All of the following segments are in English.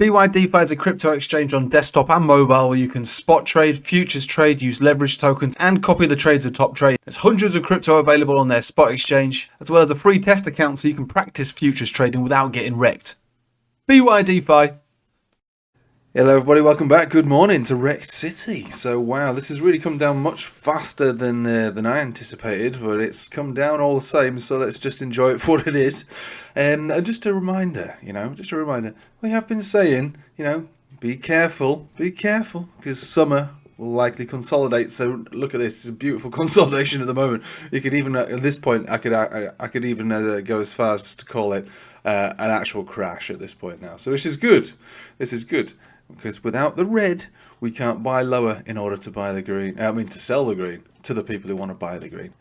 BYDFi is a crypto exchange on desktop and mobile where you can spot trade, futures trade, use leverage tokens, and copy the trades of top trade. There's hundreds of crypto available on their spot exchange, as well as a free test account so you can practice futures trading without getting wrecked. BYDFi. Hello everybody, welcome back. Good morning to Rekt City. So wow, this has really come down much faster than I anticipated, but it's come down all the same, so let's just enjoy it for what it is. And just a reminder, we have been saying, be careful, because summer will likely consolidate. So look at this, it's a beautiful consolidation at the moment. You could even, at this point, I could even go as far as to call it an actual crash at this point now. So this is good. Because without the red, we can't buy lower in order to buy the green. To sell the green to the people who want to buy the green.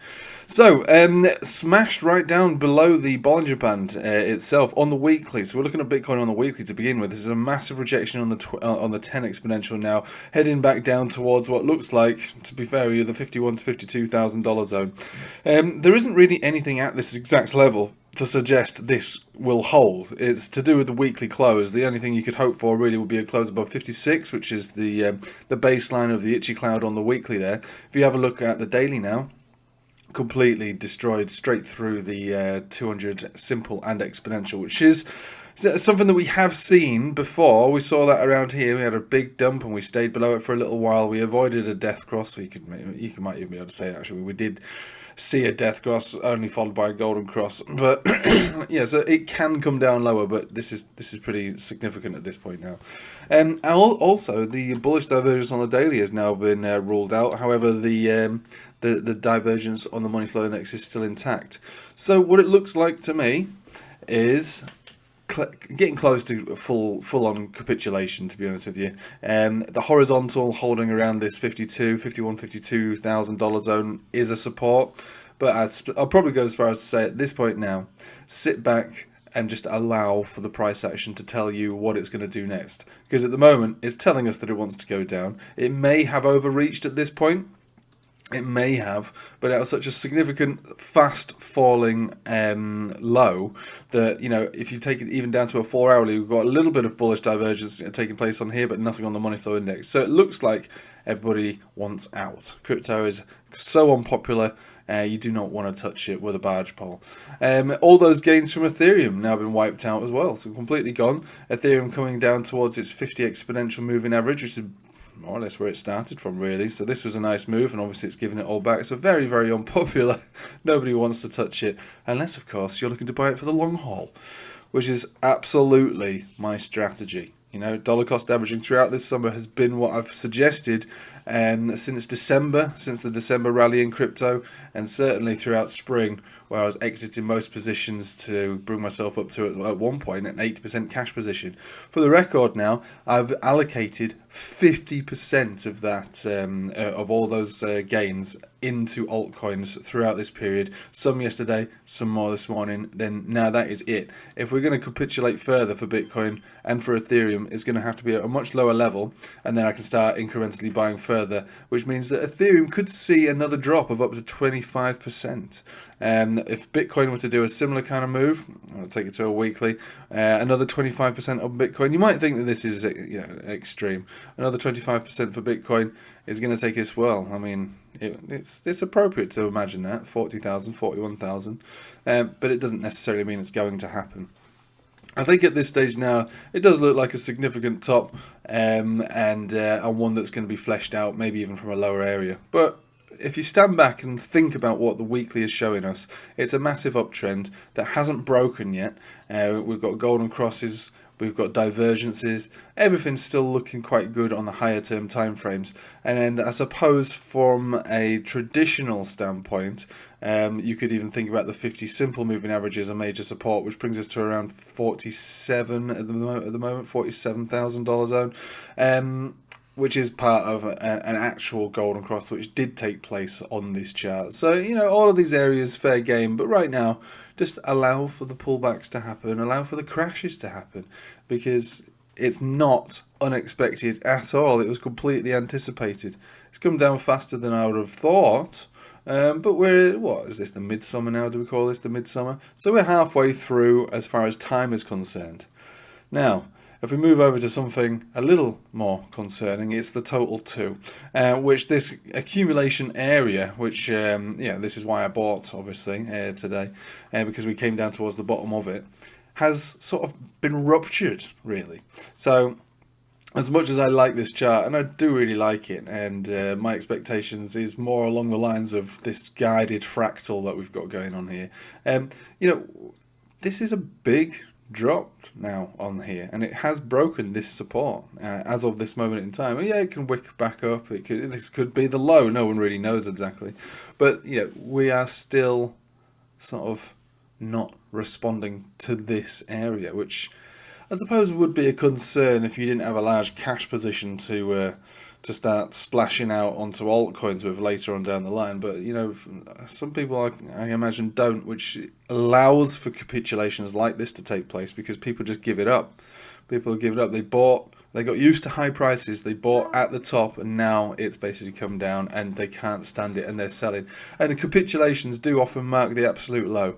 So, smashed right down below the Bollinger Band itself on the weekly. So we're looking at Bitcoin on the weekly to begin with. This is a massive rejection on the 10 exponential now, heading back down towards what looks like, to be fair, the $51,000 to $52,000 zone. There isn't really anything at this exact level to suggest this will hold. It's to do with the weekly close. The only thing you could hope for really would be a close above 56, which is the baseline of the itchy cloud on the weekly there. If you have a look at the daily now, completely destroyed straight through the 200 simple and exponential, which is something that we have seen before. We saw that around here. We had a big dump and we stayed below it for a little while. We avoided a death cross. So you might even be able to say actually we did see a death cross, only followed by a golden cross. But yeah, so it can come down lower, but this is pretty significant at this point now. And also the bullish divergence on the daily has now been ruled out. However, the divergence on the money flow index is still intact. So what it looks like to me is getting close to full-on capitulation, to be honest with you. The horizontal holding around this $52,000 zone is a support, but I'll probably go as far as to say at this point now, sit back and just allow for the price action to tell you what it's going to do next. Because at the moment, it's telling us that it wants to go down. It may have overreached at this point. It may have, but it was such a significant, fast-falling low that, if you take it even down to a 4-hourly, we've got a little bit of bullish divergence taking place on here, but nothing on the money flow index. So it looks like everybody wants out. Crypto is so unpopular, you do not want to touch it with a barge pole. All those gains from Ethereum now been wiped out as well, so completely gone. Ethereum coming down towards its 50 exponential moving average, which is more or less where it started from, really. So this was a nice move, and obviously it's given it all back. So very, very unpopular. Nobody wants to touch it, unless, of course, you're looking to buy it for the long haul, which is absolutely my strategy. Dollar cost averaging throughout this summer has been what I've suggested since the December rally in crypto, and certainly throughout spring, where I was exiting most positions to bring myself up to, at one point, an 80% cash position. For the record now, I've allocated 50% of that, of all those gains into altcoins throughout this period. Some yesterday, some more this morning. Then now that is it. If we're going to capitulate further for Bitcoin and for Ethereum, it's going to have to be at a much lower level, and then I can start incrementally buying further, which means that Ethereum could see another drop of up to 25%. If Bitcoin were to do a similar kind of move, I'll take it to a weekly, another 25% on Bitcoin. You might think that this is extreme. Another 25% for Bitcoin is going to take us well. I mean, it's appropriate to imagine that 40,000, 41,000, but it doesn't necessarily mean it's going to happen. I think at this stage now, it does look like a significant top, and one that's going to be fleshed out, maybe even from a lower area. But if you stand back and think about what the weekly is showing us, it's a massive uptrend that hasn't broken yet. We've got golden crosses, we've got divergences, everything's still looking quite good on the higher term timeframes. And I suppose from a traditional standpoint, you could even think about the 50 simple moving average as a major support, which brings us to around 47 at the moment, $47,000 zone. Which is part of an actual golden cross, which did take place on this chart. So, all of these areas, fair game. But right now, just allow for the pullbacks to happen, allow for the crashes to happen, because it's not unexpected at all. It was completely anticipated. It's come down faster than I would have thought. But what is this, the midsummer now? Do we call this the midsummer? So we're halfway through as far as time is concerned. Now, If we move over to something a little more concerning, it's the total 2, which this accumulation area, which yeah, this is why I bought obviously today, because we came down towards the bottom of it, has sort of been ruptured really. So as much as I like this chart, and I do really like it, and my expectations is more along the lines of this guided fractal that we've got going on here. You know, this is a big drop now on here, and it has broken this support as of this moment in time. Well, yeah, it can wick back up. This could be the low. No one really knows exactly, but you know, we are still sort of not responding to this area, which I suppose would be a concern if you didn't have a large cash position to start splashing out onto altcoins with later on down the line. But you know, some people I imagine don't, which allows for capitulations like this to take place because people just give it up. People give it up. They got used to high prices, they bought at the top, and now it's basically come down and they can't stand it and they're selling. And the capitulations do often mark the absolute low.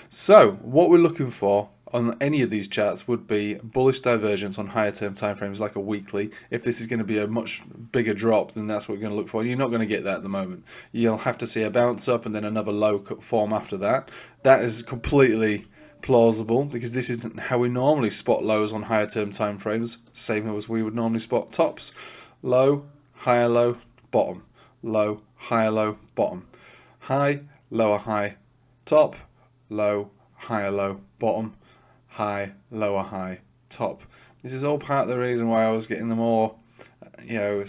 So what we're looking for on any of these charts would be bullish divergence on higher term timeframes like a weekly. If this is going to be a much bigger drop, then that's what we're going to look for. You're not going to get that at the moment. You'll have to see a bounce up and then another low form after that. That is completely plausible because this isn't how we normally spot lows on higher term timeframes. Same as we would normally spot tops. Low, higher low, bottom. Low, higher low, bottom. High, lower high, top. Low, higher low, bottom. High, lower high, top. This is all part of the reason why I was getting the more, you know,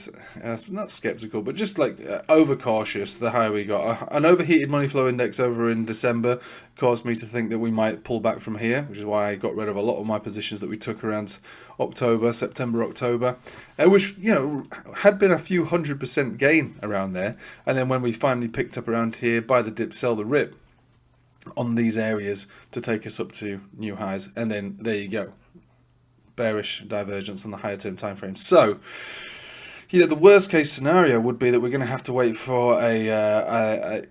not skeptical, but just like overcautious the higher we got. An overheated money flow index over in December caused me to think that we might pull back from here, which is why I got rid of a lot of my positions that we took around September, October, which, you know, had been a few 100% gain around there. And then when we finally picked up around here, buy the dip, sell the rip on these areas to take us up to new highs, and then there you go, bearish divergence on the higher term time frame. So, you know, the worst case scenario would be that we're going to have to wait for a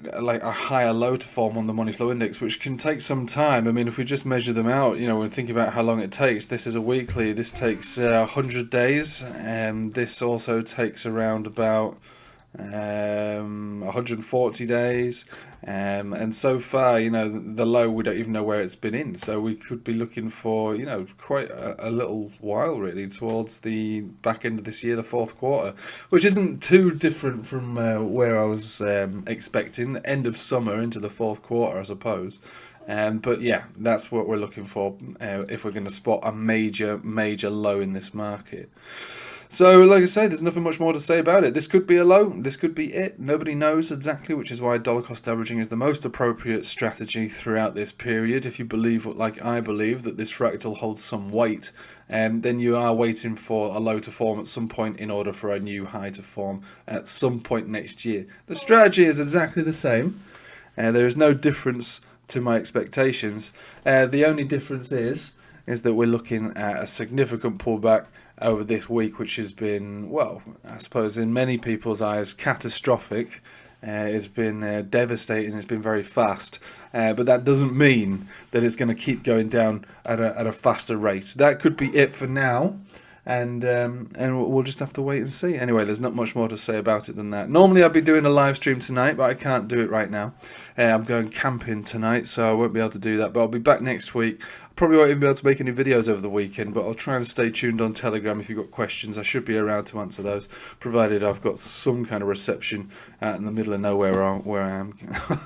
higher low to form on the money flow index, which can take some time. I mean, if we just measure them out, you know, and think about how long it takes, this is a weekly, this takes 100 days, and this also takes around about 140 days, and so far, you know, the low, we don't even know where it's been in, so we could be looking for, you know, quite a little while really towards the back end of this year, the fourth quarter, which isn't too different from where I was expecting, end of summer into the fourth quarter, I suppose. But yeah, that's what we're looking for if we're going to spot a major low in this market. So, like I say, there's nothing much more to say about it. This could be a low, this could be it. Nobody knows exactly, which is why dollar cost averaging is the most appropriate strategy throughout this period. If you believe, like I believe, that this fractal holds some weight, then you are waiting for a low to form at some point in order for a new high to form at some point next year. The strategy is exactly the same. There is no difference to my expectations. The only difference is that we're looking at a significant pullback over this week, which has been, well, I suppose in many people's eyes, catastrophic. It's been devastating. It's been very fast, but that doesn't mean that it's going to keep going down at a faster rate. That could be it for now, and we'll just have to wait and see. Anyway, there's not much more to say about it than that. Normally I'd be doing a live stream tonight, but I can't do it right now. I'm going camping tonight, so I won't be able to do that, but I'll be back next week. Probably won't even be able to make any videos over the weekend, but I'll try and stay tuned on Telegram if you've got questions. I should be around to answer those, provided I've got some kind of reception out in the middle of nowhere where I am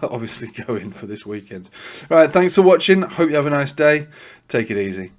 obviously going for this weekend. Alright, thanks for watching. Hope you have a nice day. Take it easy.